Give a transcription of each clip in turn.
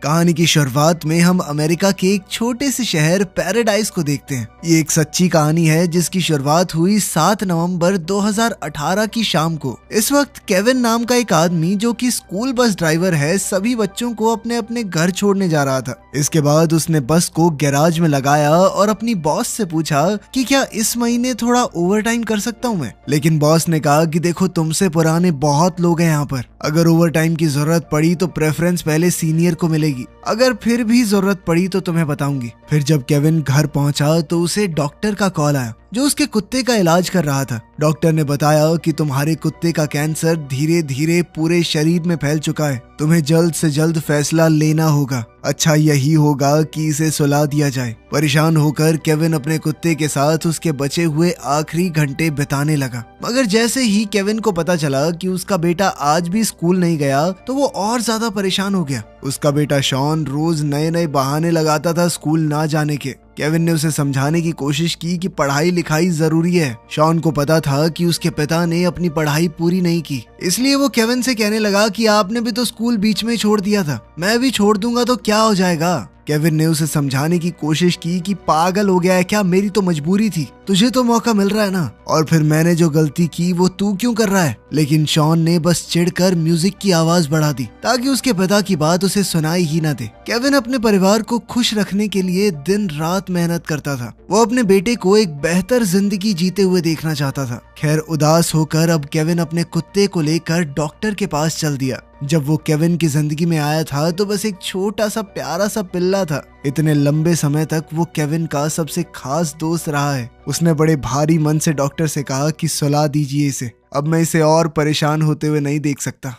कहानी की शुरुआत में हम अमेरिका के एक छोटे से शहर पैराडाइज को देखते हैं। ये एक सच्ची कहानी है जिसकी शुरुआत हुई 7 नवंबर 2018 की शाम को। इस वक्त केविन नाम का एक आदमी जो कि स्कूल बस ड्राइवर है, सभी बच्चों को अपने अपने घर छोड़ने जा रहा था। इसके बाद उसने बस को गैराज में लगाया और अपनी बॉस से पूछा कि क्या इस महीने थोड़ा ओवरटाइम कर सकता हूँ मैं। लेकिन बॉस ने कहा कि देखो, तुमसे पुराने बहुत लोग हैं यहाँ पर, अगर ओवरटाइम की जरूरत पड़ी तो प्रेफरेंस पहले सीनियर को मिलेगी, अगर फिर भी जरूरत पड़ी तो तुम्हें बताऊंगी। फिर जब केविन घर पहुंचा तो उसे डॉक्टर का कॉल आया जो उसके कुत्ते का इलाज कर रहा था। डॉक्टर ने बताया कि तुम्हारे कुत्ते का कैंसर धीरे धीरे पूरे शरीर में फैल चुका है, तुम्हें जल्द से जल्द फैसला लेना होगा। अच्छा यही होगा कि इसे सुला दिया जाए। परेशान होकर केविन अपने कुत्ते के साथ उसके बचे हुए आखिरी घंटे बिताने लगा। मगर जैसे ही केविन को पता चला कि उसका बेटा आज भी स्कूल नहीं गया तो वो और ज्यादा परेशान हो गया। उसका बेटा शॉन रोज नए नए बहाने लगाता था स्कूल ना जाने के। केविन ने उसे समझाने की कोशिश की कि पढ़ाई लिखाई जरूरी है। शॉन को पता था कि उसके पिता ने अपनी पढ़ाई पूरी नहीं की, इसलिए वो केविन से कहने लगा कि आपने भी तो स्कूल बीच में छोड़ दिया था, मैं भी छोड़ दूंगा तो क्या हो जाएगा। केविन ने उसे समझाने की कोशिश की कि पागल हो गया है क्या, मेरी तो मजबूरी थी, तुझे तो मौका मिल रहा है ना, और फिर मैंने जो गलती की वो तू क्यों कर रहा है। लेकिन शॉन ने बस चिढ़कर म्यूजिक की आवाज बढ़ा दी ताकि उसके पिता की बात उसे सुनाई ही न दे। केविन अपने परिवार को खुश रखने के लिए दिन रात मेहनत करता था। वो अपने बेटे को एक बेहतर जिंदगी जीते हुए देखना चाहता था। खैर, उदास होकर अब केविन अपने कुत्ते को लेकर डॉक्टर के पास चल दिया। जब वो केविन की जिंदगी में आया था तो बस एक छोटा सा प्यारा सा पिल्ला था। इतने लंबे समय तक वो केविन का सबसे खास दोस्त रहा है। उसने बड़े भारी मन से डॉक्टर से कहा कि सुला दीजिए इसे, अब मैं इसे और परेशान होते हुए नहीं देख सकता।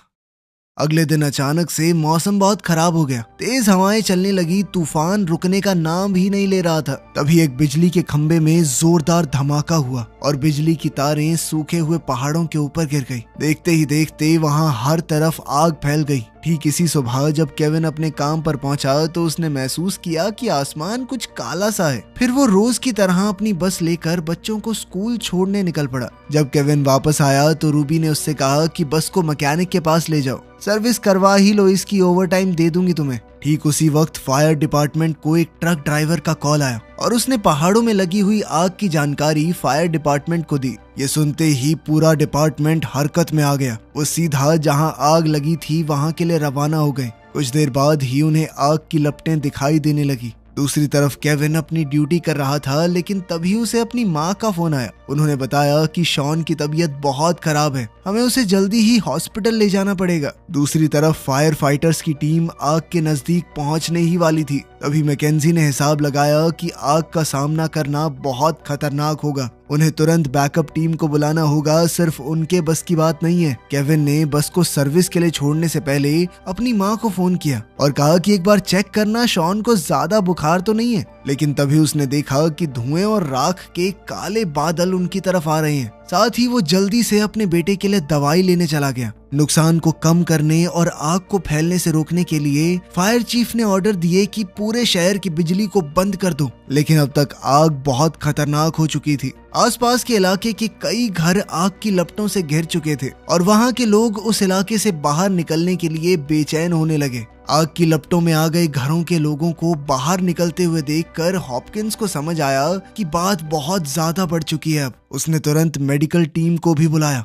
अगले दिन अचानक से मौसम बहुत खराब हो गया। तेज हवाएं चलने लगी, तूफान रुकने का नाम भी नहीं ले रहा था। तभी एक बिजली के खंभे में जोरदार धमाका हुआ और बिजली की तारें सूखे हुए पहाड़ों के ऊपर गिर गई। देखते ही देखते वहां हर तरफ आग फैल गई। ठीक इसी सुबह जब केविन अपने काम पर पहुंचा तो उसने महसूस किया कि आसमान कुछ काला सा है। फिर वो रोज की तरह अपनी बस लेकर बच्चों को स्कूल छोड़ने निकल पड़ा। जब केविन वापस आया तो रूबी ने उससे कहा कि बस को मैकेनिक के पास ले जाओ, सर्विस करवा ही लो, इसकी ओवरटाइम दे दूंगी तुम्हें। ठीक उसी वक्त फायर डिपार्टमेंट को एक ट्रक ड्राइवर का कॉल आया और उसने पहाड़ों में लगी हुई आग की जानकारी फायर डिपार्टमेंट को दी। ये सुनते ही पूरा डिपार्टमेंट हरकत में आ गया। वो सीधा जहां आग लगी थी वहां के लिए रवाना हो गए। कुछ देर बाद ही उन्हें आग की लपटें दिखाई देने लगी। दूसरी तरफ केविन अपनी ड्यूटी कर रहा था, लेकिन तभी उसे अपनी माँ का फोन आया। उन्होंने बताया कि शॉन की तबीयत बहुत खराब है, हमें उसे जल्दी ही हॉस्पिटल ले जाना पड़ेगा। दूसरी तरफ फायर फाइटर्स की टीम आग के नजदीक पहुंचने ही वाली थी। तभी मैकेंजी ने हिसाब लगाया कि आग का सामना करना बहुत खतरनाक होगा, उन्हें तुरंत बैकअप टीम को बुलाना होगा। सिर्फ उनके बस की बात नहीं है। केविन ने बस को सर्विस के लिए छोड़ने से पहले अपनी माँ को फोन किया और कहा कि एक बार चेक करना शॉन को ज्यादा बुखार तो नहीं है। लेकिन तभी उसने देखा कि धुएं और राख के काले बादल उनकी तरफ आ रहे हैं। साथ ही वो जल्दी से अपने बेटे के लिए दवाई लेने चला गया। नुकसान को कम करने और आग को फैलने से रोकने के लिए फायर चीफ ने ऑर्डर दिए कि पूरे शहर की बिजली को बंद कर दो। लेकिन अब तक आग बहुत खतरनाक हो चुकी थी। आसपास के इलाके के कई घर आग की लपटों से घिर चुके थे और वहां के लोग उस इलाके से बाहर निकलने के लिए बेचैन होने लगे। आग की लपटों में आ गए घरों के लोगों को बाहर निकलते हुए देखकर हॉपकिंस को समझ आया कि बात बहुत ज्यादा बढ़ चुकी है। अब उसने तुरंत मेडिकल टीम को भी बुलाया।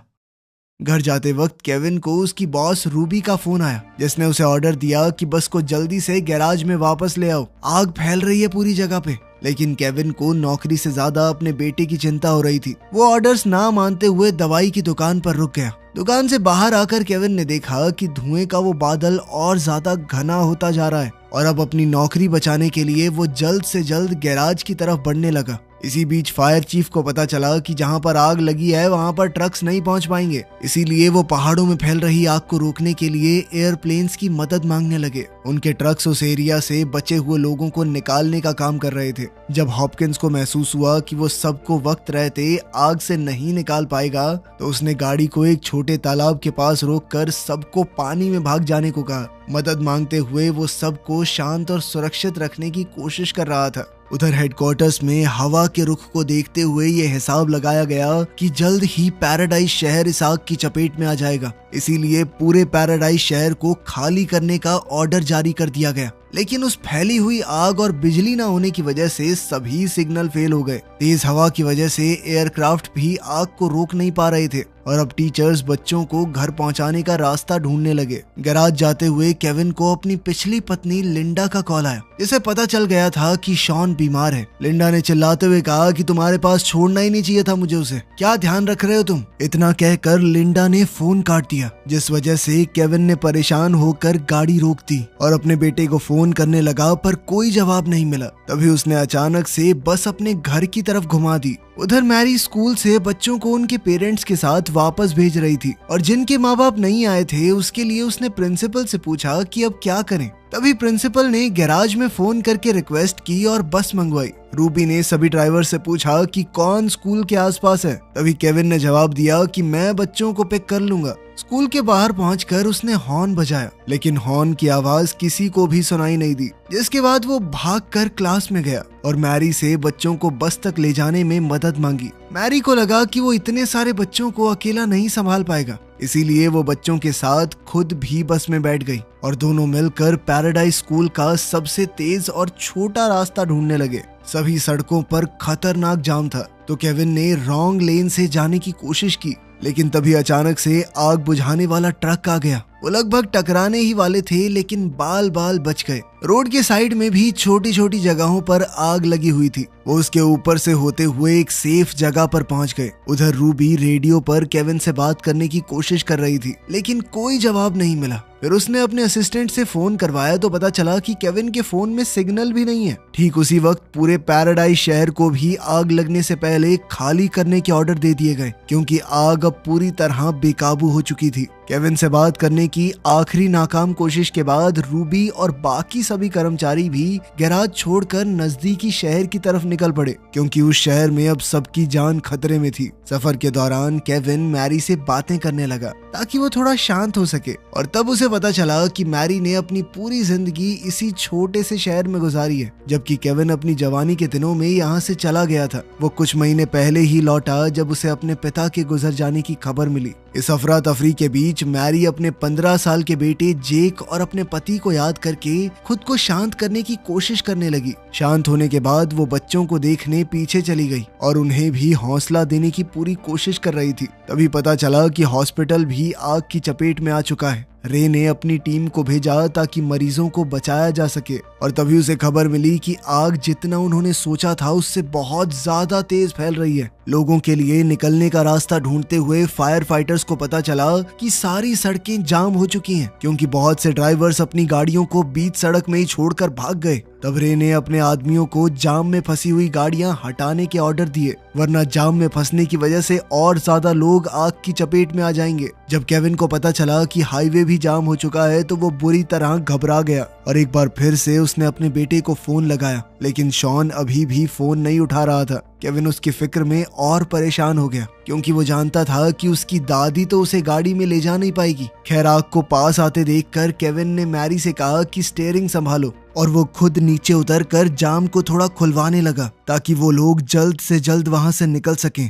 घर जाते वक्त केविन को उसकी बॉस रूबी का फोन आया, जिसने उसे ऑर्डर दिया कि बस को जल्दी से गैराज में वापस ले आओ, आग फैल रही है पूरी जगह पे। लेकिन केविन को नौकरी से ज्यादा अपने बेटे की चिंता हो रही थी। वो ऑर्डर्स ना मानते हुए दवाई की दुकान पर रुक गया। दुकान से बाहर आकर केविन ने देखा कि धुएं का वो बादल और ज्यादा घना होता जा रहा है और अब अपनी नौकरी बचाने के लिए वो जल्द से जल्द गैराज की तरफ बढ़ने लगा। इसी बीच फायर चीफ को पता चला कि जहां पर आग लगी है वहां पर ट्रक्स नहीं पहुंच पाएंगे, इसीलिए वो पहाड़ों में फैल रही आग को रोकने के लिए एयरप्लेन्स की मदद मांगने लगे। उनके ट्रक्स उस एरिया से बचे हुए लोगों को निकालने का काम कर रहे थे। जब हॉपकिंस को महसूस हुआ कि वो सबको वक्त रहते आग से नहीं निकाल पाएगा तो उसने गाड़ी को एक छोटे तालाब के पास रोककर सबको पानी में भाग जाने को कहा। मदद मांगते हुए वो सबको शांत और सुरक्षित रखने की कोशिश कर रहा था। उधर हेडक्वार्टर्स में हवा के रुख को देखते हुए ये हिसाब लगाया गया कि जल्द ही पैराडाइज शहर इस आग की चपेट में आ जाएगा। इसीलिए पूरे पैराडाइज शहर को खाली करने का ऑर्डर जारी कर दिया गया। लेकिन उस फैली हुई आग और बिजली न होने की वजह से सभी सिग्नल फेल हो गए। तेज हवा की वजह से एयरक्राफ्ट भी आग को रोक नहीं पा रहे थे और अब टीचर्स बच्चों को घर पहुंचाने का रास्ता ढूंढने लगे। गैराज जाते हुए केविन को अपनी पिछली पत्नी लिंडा का कॉल आया, जिसे पता चल गया था कि शॉन बीमार है। लिंडा ने चिल्लाते हुए कहा कि तुम्हारे पास छोड़ना ही नहीं चाहिए था मुझे उसे, क्या ध्यान रख रहे हो तुम। इतना कहकर लिंडा ने फोन काट दिया, जिस वजह से केविन ने परेशान होकर गाड़ी रोक दी और अपने बेटे को फोन करने लगा, पर कोई जवाब नहीं मिला। तभी उसने अचानक से बस अपने घर की तरफ घुमा दी। उधर मैरी स्कूल से बच्चों को उनके पेरेंट्स के साथ वापस भेज रही थी और जिनके माँ बाप नहीं आए थे उसके लिए उसने प्रिंसिपल से पूछा कि अब क्या करें। तभी प्रिंसिपल ने गैराज में फोन करके रिक्वेस्ट की और बस मंगवाई। रूबी ने सभी ड्राइवर से पूछा कि कौन स्कूल के आसपास है। तभी केविन ने जवाब दिया कि मैं बच्चों को पिक कर लूंगा। स्कूल के बाहर पहुंचकर उसने हॉर्न बजाया, लेकिन हॉर्न की आवाज किसी को भी सुनाई नहीं दी, जिसके बाद वो भागकर क्लास में गया और मैरी से बच्चों को बस तक ले जाने में मदद मांगी। मैरी को लगा कि वो इतने सारे बच्चों को अकेला नहीं संभाल पाएगा, इसीलिए वो बच्चों के साथ खुद भी बस में बैठ गई और दोनों मिलकर पैराडाइज स्कूल का सबसे तेज और छोटा रास्ता ढूंढने लगे। सभी सड़कों पर खतरनाक जाम था, तो केविन ने रॉन्ग लेन से जाने की कोशिश की, लेकिन तभी अचानक से आग बुझाने वाला ट्रक आ गया। वो लगभग टकराने ही वाले थे, लेकिन बाल बाल बच गए। रोड के साइड में भी छोटी छोटी जगहों पर आग लगी हुई थी। वो उसके ऊपर से होते हुए एक सेफ जगह पर पहुंच गए। उधर रूबी रेडियो पर केविन से बात करने की कोशिश कर रही थी, लेकिन कोई जवाब नहीं मिला। फिर उसने अपने असिस्टेंट से फोन करवाया तो पता चला कि केविन के फोन में सिग्नल भी नहीं है। ठीक उसी वक्त पूरे पैराडाइज शहर को भी आग लगने से पहले खाली करने के ऑर्डर दे दिए गए, क्योंकि आग अब पूरी तरह बेकाबू हो चुकी थी। केविन से बात करने की आखिरी नाकाम कोशिश के बाद रूबी और बाकी सभी कर्मचारी भी गैराज छोड़कर नजदीकी शहर की तरफ निकल पड़े, क्योंकि उस शहर में अब सबकी जान खतरे में थी। सफर के दौरान केविन मैरी से बातें करने लगा ताकि वो थोड़ा शांत हो सके, और तब उसे पता चला कि मैरी ने अपनी पूरी जिंदगी इसी छोटे से शहर में गुजारी है, जबकि केविन अपनी जवानी के दिनों में यहाँ से चला गया था। वो कुछ महीने पहले ही लौटा जब उसे अपने पिता के गुजर जाने की खबर मिली। इस अफरा तफरी के बीच मैरी अपने 15 साल के बेटे जेक और अपने पति को याद करके खुद को शांत करने की कोशिश करने लगी। शांत होने के बाद वो बच्चों को देखने पीछे चली गई और उन्हें भी हौसला देने की पूरी कोशिश कर रही थी। तभी पता चला कि हॉस्पिटल भी आग की चपेट में आ चुका है। रे ने अपनी टीम को भेजा ताकि मरीजों को बचाया जा सके, और तभी उसे खबर मिली कि आग जितना उन्होंने सोचा था उससे बहुत ज्यादा तेज फैल रही है। लोगों के लिए निकलने का रास्ता ढूंढते हुए फायर फाइटर्स को पता चला कि सारी सड़कें जाम हो चुकी हैं, क्योंकि बहुत से ड्राइवर्स अपनी गाड़ियों को बीच सड़क में ही छोड़कर भाग गए। तब रे ने अपने आदमियों को जाम में फंसी हुई गाड़ियां हटाने के ऑर्डर दिए, वरना जाम में फंसने की वजह से और ज्यादा लोग आग की चपेट में आ जाएंगे। जब केविन को पता चला कि हाईवे भी जाम हो चुका है तो वो बुरी तरह घबरा गया और एक बार फिर से उसने अपने बेटे को फोन लगाया, लेकिन शॉन अभी भी फोन नहीं उठा रहा था। केविन उसकी फिक्र में और परेशान हो गया, क्योंकि वो जानता था कि उसकी दादी तो उसे गाड़ी में ले जा नहीं पाएगी। खैर, आग को पास आते देखकर केविन ने मैरी से कहा कि स्टीयरिंग संभालो, और वो खुद नीचे उतरकर जाम को थोड़ा खुलवाने लगा ताकि वो लोग जल्द से जल्द वहां से निकल सकें।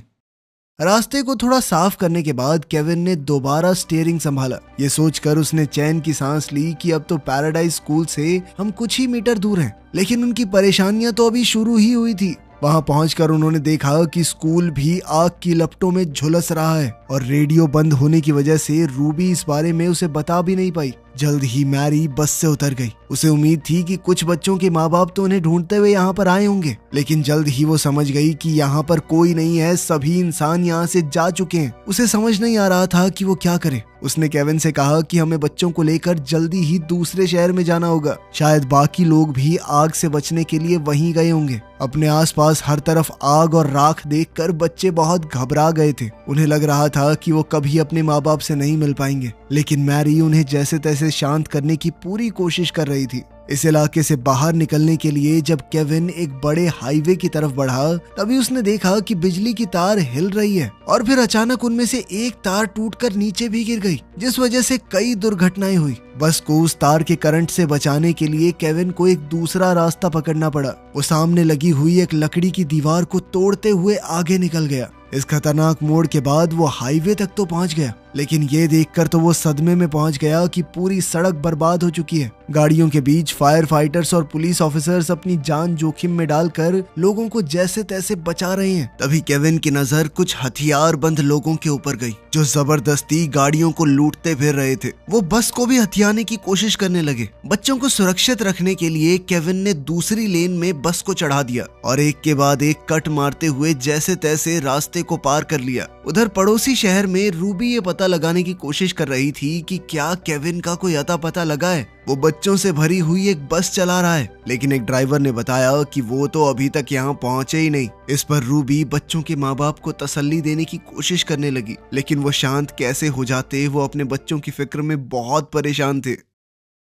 रास्ते को थोड़ा साफ करने के बाद केविन ने दोबारा स्टीयरिंग संभाला। ये सोचकर उसने चैन की सांस ली कि अब तो पैराडाइज स्कूल से हम कुछ ही मीटर दूर हैं, लेकिन उनकी परेशानियां तो अभी शुरू ही हुई थी। वहां पहुंचकर उन्होंने देखा कि स्कूल भी आग की लपटों में झुलस रहा है और रेडियो बंद होने की वजह से रूबी इस बारे में उसे बता भी नहीं पाई। जल्द ही मैरी बस से उतर गई। उसे उम्मीद थी कि कुछ बच्चों के माँ बाप तो उन्हें ढूंढते हुए यहाँ पर आए होंगे, लेकिन जल्द ही वो समझ गई कि यहाँ पर कोई नहीं है, सभी इंसान यहाँ से जा चुके हैं। उसे समझ नहीं आ रहा था कि वो क्या करे। उसने केविन से कहा कि हमें बच्चों को लेकर जल्दी ही दूसरे शहर में जाना होगा। शायद बाकी लोग भी आग से बचने के लिए वहीं गए होंगे। अपने आसपास हर तरफ आग और राख देखकर बच्चे बहुत घबरा गए थे। उन्हें लग रहा था कि वो कभी अपने माँ बाप से नहीं मिल पाएंगे, लेकिन मैरी उन्हें जैसे तैसे शांत करने की पूरी कोशिश कर रही थी। इस इलाके से बाहर निकलने के लिए जब केविन एक बड़े हाईवे की तरफ बढ़ा, तभी उसने देखा कि बिजली की तार हिल रही है और फिर अचानक उनमें से एक तार टूटकर नीचे भी गिर गई, जिस वजह से कई दुर्घटनाएं हुई। बस को उस तार के करंट से बचाने के लिए केविन को एक दूसरा रास्ता पकड़ना पड़ा। वो सामने लगी हुई एक लकड़ी की दीवार को तोड़ते हुए आगे निकल गया। इस खतरनाक मोड़ के बाद वो हाईवे तक तो पहुंच गया, लेकिन ये देखकर तो वो सदमे में पहुंच गया कि पूरी सड़क बर्बाद हो चुकी है। गाड़ियों के बीच फायर फाइटर्स और पुलिस ऑफिसर्स अपनी जान जोखिम में डालकर लोगों को जैसे तैसे बचा रहे हैं। तभी केविन की नजर कुछ हथियारबंद लोगों के ऊपर गई जो जबरदस्ती गाड़ियों को लूटते फिर रहे थे। वो बस को भी हथियाने की कोशिश करने लगे। बच्चों को सुरक्षित रखने के लिए केविन ने दूसरी लेन में बस को चढ़ा दिया और एक के बाद एक कट मारते हुए जैसे तैसे रास्ते को पार कर लिया। उधर पड़ोसी शहर में रूबी ये पता लगाने की कोशिश कर रही थी कि क्या केविन का कोई अता पता लगा है। वो बच्चों से भरी हुई एक बस चला रहा है, लेकिन एक ड्राइवर ने बताया कि वो तो अभी तक यहाँ पहुंचे ही नहीं। इस पर रूबी बच्चों के माँ बाप को तसल्ली देने की कोशिश करने लगी, लेकिन वो शांत कैसे हो जाते, वो अपने बच्चों की फिक्र में बहुत परेशान थे।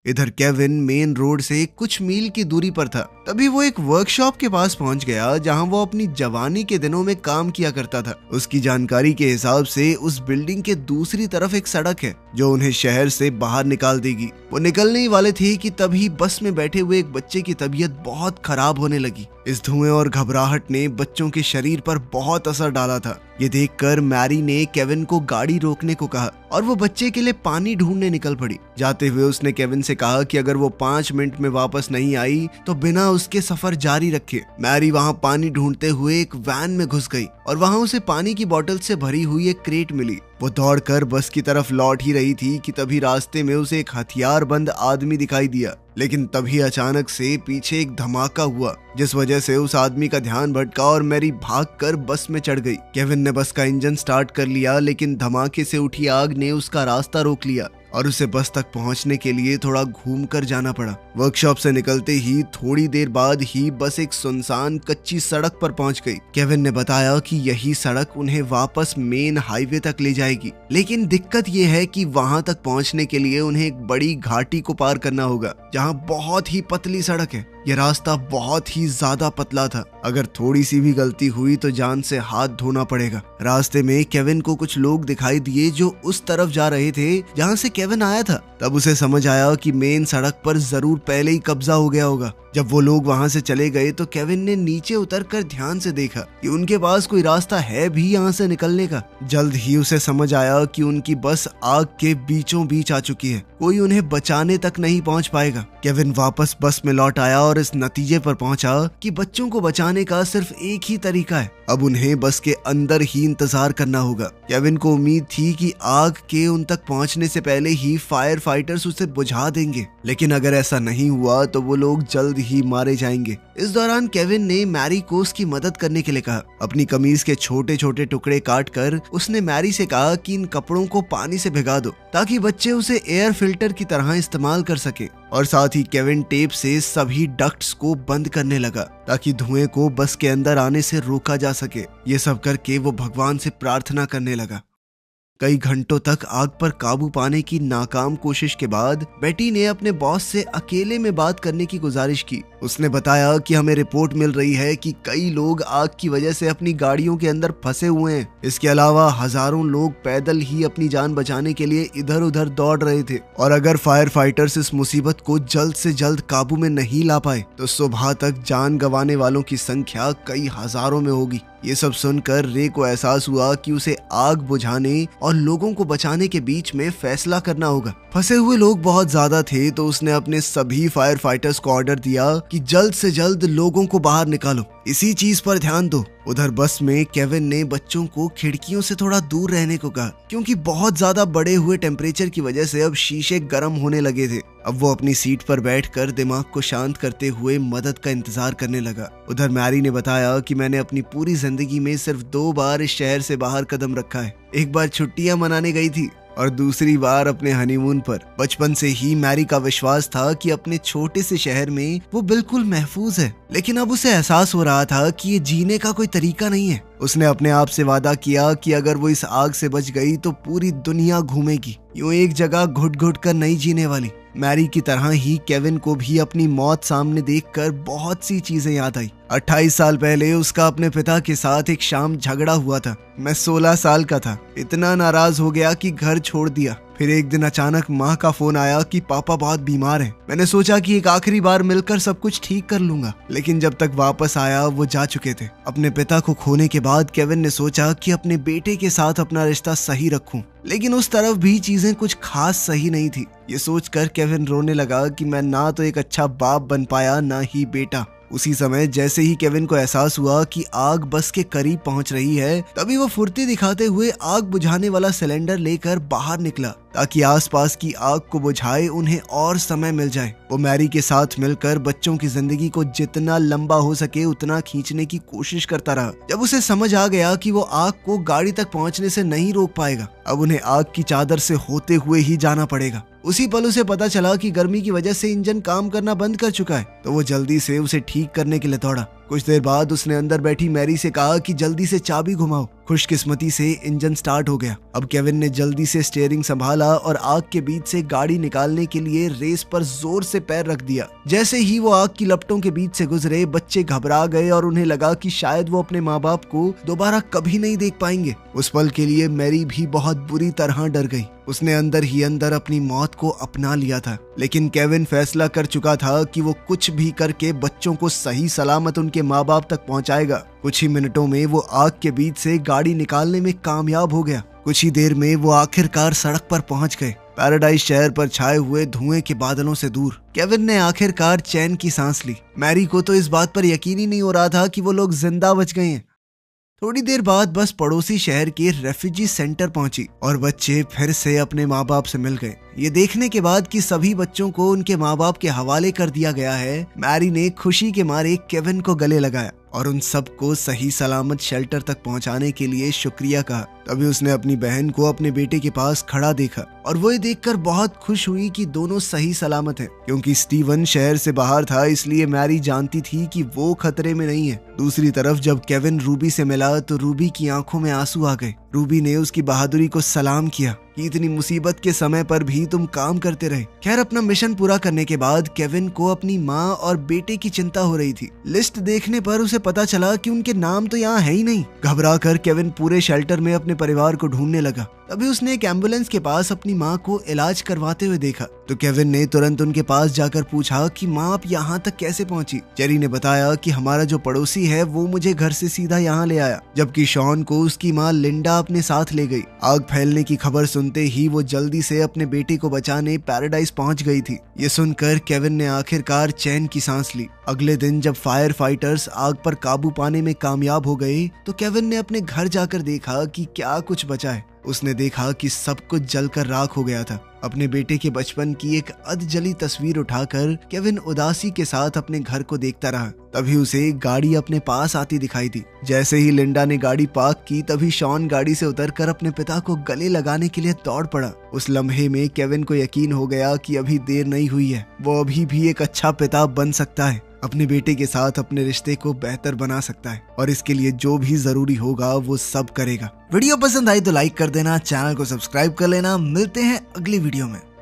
इधर केविन मेन रोड से कुछ मील की दूरी पर था। तभी वो एक वर्कशॉप के पास पहुंच गया जहां वो अपनी जवानी के दिनों में काम किया करता था। उसकी जानकारी के हिसाब से उस बिल्डिंग के दूसरी तरफ एक सड़क है जो उन्हें शहर से बाहर निकाल देगी। वो निकलने ही वाले थे कि तभी बस में बैठे हुए एक बच्चे की तबीयत बहुत खराब होने लगी। इस धुएं और घबराहट ने बच्चों के शरीर पर बहुत असर डाला था। ये देखकर मैरी ने केविन को गाड़ी रोकने को कहा और वो बच्चे के लिए पानी ढूंढने निकल पड़ी। जाते हुए उसने केविन से कहा कि अगर वो 5 मिनट में वापस नहीं आई तो बिना उसके सफर जारी रखे। मैरी वहां पानी ढूंढते हुए एक वैन में घुस गई और वहां उसे पानी की बोतल से भरी हुई एक क्रेट मिली। वो दौड़कर बस की तरफ लौट ही रही थी कि तभी रास्ते में उसे एक हथियारबंद आदमी दिखाई दिया। लेकिन तभी अचानक से पीछे एक धमाका हुआ जिस वजह से उस आदमी का ध्यान भटका और मैरी भागकर बस में चढ़ गई। केविन ने बस का इंजन स्टार्ट कर लिया, लेकिन धमाके से उठी आग ने उसका रास्ता रोक लिया और उसे बस तक पहुंचने के लिए थोड़ा घूमकर जाना पड़ा। वर्कशॉप से निकलते ही थोड़ी देर बाद ही बस एक सुनसान कच्ची सड़क पर पहुंच गई। केविन ने बताया कि यही सड़क उन्हें वापस मेन हाईवे तक ले जाएगी, लेकिन दिक्कत यह है कि वहां तक पहुंचने के लिए उन्हें एक बड़ी घाटी को पार करना होगा जहां बहुत ही पतली सड़क है। यह रास्ता बहुत ही ज्यादा पतला था, अगर थोड़ी सी भी गलती हुई तो जान से हाथ धोना पड़ेगा। रास्ते में केविन को कुछ लोग दिखाई दिए जो उस तरफ जा रहे थे जहां से केविन आया था। तब उसे समझ आया कि मेन सड़क पर जरूर पहले ही कब्जा हो गया होगा। जब वो लोग वहां से चले गए तो केविन ने नीचे उतरकर ध्यान से देखा कि उनके पास कोई रास्ता है भी यहाँ से निकलने का। जल्द ही उसे समझ आया कि उनकी बस आग के बीचों बीच आ चुकी है, कोई उन्हें बचाने तक नहीं पहुंच पाएगा। केविन वापस बस में लौट आया और इस नतीजे पर पहुंचा कि बच्चों को बचाने का सिर्फ एक ही तरीका है, अब उन्हें बस के अंदर ही इंतजार करना होगा। केविन को उम्मीद थी कि आग के उन तक पहुंचने से पहले ही फायर फाइटर्स उसे बुझा देंगे, लेकिन अगर ऐसा नहीं हुआ तो वो लोग जल्द ही मारे जाएंगे। इस दौरान केविन ने मैरी को उसकी मदद करने के लिए कहा। अपनी कमीज के छोटे छोटे टुकड़े काट कर उसने मैरी से कहा कि इन कपड़ों को पानी से भिगा दो ताकि बच्चे उसे एयर फिल्टर की तरह इस्तेमाल कर सके। और साथ ही केविन टेप से सभी डक्ट्स को बंद करने लगा ताकि धुएं को बस के अंदर आने से रोका जा सके। ये सब करके वो भगवान से प्रार्थना करने लगा। कई घंटों तक आग पर काबू पाने की नाकाम कोशिश के बाद बेटी ने अपने बॉस से अकेले में बात करने की गुजारिश की। उसने बताया कि हमें रिपोर्ट मिल रही है कि कई लोग आग की वजह से अपनी गाड़ियों के अंदर फंसे हुए हैं। इसके अलावा हजारों लोग पैदल ही अपनी जान बचाने के लिए इधर उधर दौड़ रहे थे और अगर फायर फाइटर्स इस मुसीबत को जल्द से जल्द काबू में नहीं ला पाए तो सुबह तक जान गंवाने वालों की संख्या कई हजारों में होगी। ये सब सुनकर रे को एहसास हुआ कि उसे आग बुझाने और लोगों को बचाने के बीच में फैसला करना होगा। फंसे हुए लोग बहुत ज्यादा थे तो उसने अपने सभी फायर फाइटर्स को ऑर्डर दिया कि जल्द से जल्द लोगों को बाहर निकालो, इसी चीज पर ध्यान दो। उधर बस में केविन ने बच्चों को खिड़कियों से थोड़ा दूर रहने को कहा क्योंकि बहुत ज्यादा बढ़े हुए टेम्परेचर की वजह से अब शीशे गर्म होने लगे थे। अब वो अपनी सीट पर बैठकर दिमाग को शांत करते हुए मदद का इंतजार करने लगा। उधर मैरी ने बताया कि मैंने अपनी पूरी जिंदगी में सिर्फ 2 बार इस शहर से बाहर कदम रखा है। एक बार छुट्टियां मनाने गई थी और दूसरी बार अपने हनीमून पर। बचपन से ही मैरी का विश्वास था कि अपने छोटे से शहर में वो बिल्कुल महफूज है, लेकिन अब उसे एहसास हो रहा था कि ये जीने का कोई तरीका नहीं है। उसने अपने आप से वादा किया कि अगर वो इस आग से बच गई तो पूरी दुनिया घूमेगी, यूं एक जगह घुट घुट कर नहीं जीने वाली। मैरी की तरह ही केविन को भी अपनी मौत सामने देखकर बहुत सी चीजें याद आई। 28 साल पहले उसका अपने पिता के साथ एक शाम झगड़ा हुआ था। मैं 16 साल का था, इतना नाराज हो गया कि घर छोड़ दिया। फिर एक दिन अचानक माँ का फोन आया कि पापा बहुत बीमार हैं। मैंने सोचा कि एक आखिरी बार मिलकर सब कुछ ठीक कर लूंगा, लेकिन जब तक वापस आया वो जा चुके थे। अपने पिता को खोने के बाद केविन ने सोचा कि अपने बेटे के साथ अपना रिश्ता सही रखूं, लेकिन उस तरफ भी चीजें कुछ खास सही नहीं थी। ये सोचकर केविन रोने लगा कि मैं ना तो एक अच्छा बाप बन पाया, ना ही बेटा। उसी समय जैसे ही केविन को एहसास हुआ कि आग बस के करीब पहुंच रही है, तभी वो फुर्ती दिखाते हुए आग बुझाने वाला सिलेंडर लेकर बाहर निकला ताकि आसपास की आग को बुझाए उन्हें और समय मिल जाए। वो मैरी के साथ मिलकर बच्चों की जिंदगी को जितना लंबा हो सके उतना खींचने की कोशिश करता रहा। जब उसे समझ आ गया कि वो आग को गाड़ी तक पहुंचने से नहीं रोक पाएगा, अब उन्हें आग की चादर से होते हुए ही जाना पड़ेगा। उसी पल उसे पता चला कि गर्मी की वजह से इंजन काम करना बंद कर चुका है, तो वो जल्दी से उसे ठीक करने के लिए दौड़ा। कुछ देर बाद उसने अंदर बैठी मैरी से कहा कि जल्दी से चाबी घुमाओ। खुशकिस्मती से इंजन स्टार्ट हो गया। अब केविन ने जल्दी से स्टीयरिंग संभाला और आग के बीच से गाड़ी निकालने के लिए रेस पर जोर से पैर रख दिया। जैसे ही वो आग की लपटों के बीच से गुजरे, बच्चे घबरा गए और उन्हें लगा कि शायद वो अपने माँ बाप को दोबारा कभी नहीं देख पाएंगे। उस पल के लिए मैरी भी बहुत बुरी तरह डर गई। उसने अंदर ही अंदर अपनी मौत को अपना लिया था, लेकिन केविन फैसला कर चुका था कि वो कुछ भी करके बच्चों को सही सलामत उनके माँ बाप तक पहुंचाएगा। कुछ ही मिनटों में वो आग के बीच से गाड़ी निकालने में कामयाब हो गया। कुछ ही देर में वो आखिरकार सड़क पर पहुंच गए, पैराडाइज शहर पर छाए हुए धुएं के बादलों से दूर। केविन ने आखिरकार चैन की सांस ली। मैरी को तो इस बात पर यकीन ही नहीं हो रहा था कि वो लोग जिंदा बच गए हैं। थोड़ी देर बाद बस पड़ोसी शहर के रेफ्यूजी सेंटर पहुंची और बच्चे फिर से अपने माँ बाप से मिल गए। ये देखने के बाद कि सभी बच्चों को उनके माँ बाप के हवाले कर दिया गया है, मैरी ने खुशी के मारे केविन को गले लगाया और उन सबको सही सलामत शेल्टर तक पहुंचाने के लिए शुक्रिया कहा। तभी उसने अपनी बहन को अपने बेटे के पास खड़ा देखा और वो ये देखकर बहुत खुश हुई कि दोनों सही सलामत हैं। क्योंकि स्टीवन शहर से बाहर था, इसलिए मैरी जानती थी कि वो खतरे में नहीं है। दूसरी तरफ जब केविन रूबी से मिला तो रूबी की आंखों में आंसू आ गए। रूबी ने उसकी बहादुरी को सलाम किया कि इतनी मुसीबत के समय पर भी तुम काम करते रहे। खैर, अपना मिशन पूरा करने के बाद केविन को अपनी माँ और बेटे की चिंता हो रही थी। लिस्ट देखने पर उसे पता चला कि उनके नाम तो यहाँ है ही नहीं। घबरा कर केविन पूरे शेल्टर में अपने परिवार को ढूंढने लगा। तभी उसने एक एम्बुलेंस के पास अपनी माँ को इलाज करवाते हुए देखा, तो केविन ने तुरंत उनके पास जाकर पूछा कि माँ आप यहाँ तक कैसे पहुँची। जेरी ने बताया कि हमारा जो पड़ोसी है वो मुझे घर से सीधा यहाँ ले आया, जबकि शॉन को उसकी माँ लिंडा अपने साथ ले गई। आग फैलने की खबर सुनते ही वो जल्दी से अपने बेटे को बचाने पैराडाइज पहुँच गई थी। ये सुनकर केविन ने आखिरकार चैन की सांस ली। अगले दिन जब फायर फाइटर्स आग पर काबू पाने में कामयाब हो गए, तो केविन ने अपने घर जाकर देखा कि क्या कुछ बचा है। उसने देखा कि सब कुछ जलकर राख हो गया था। अपने बेटे के बचपन की एक अधजली तस्वीर उठाकर केविन उदासी के साथ अपने घर को देखता रहा। तभी उसे एक गाड़ी अपने पास आती दिखाई दी। जैसे ही लिंडा ने गाड़ी पार्क की, तभी शॉन गाड़ी से उतरकर अपने पिता को गले लगाने के लिए दौड़ पड़ा। उस लम्हे में केविन को यकीन हो गया कि अभी देर नहीं हुई है, वो अभी भी एक अच्छा पिता बन सकता है, अपने बेटे के साथ अपने रिश्ते को बेहतर बना सकता है और इसके लिए जो भी जरूरी होगा वो सब करेगा। वीडियो पसंद आई तो लाइक कर देना, चैनल को सब्सक्राइब कर लेना। मिलते हैं अगली वीडियो में।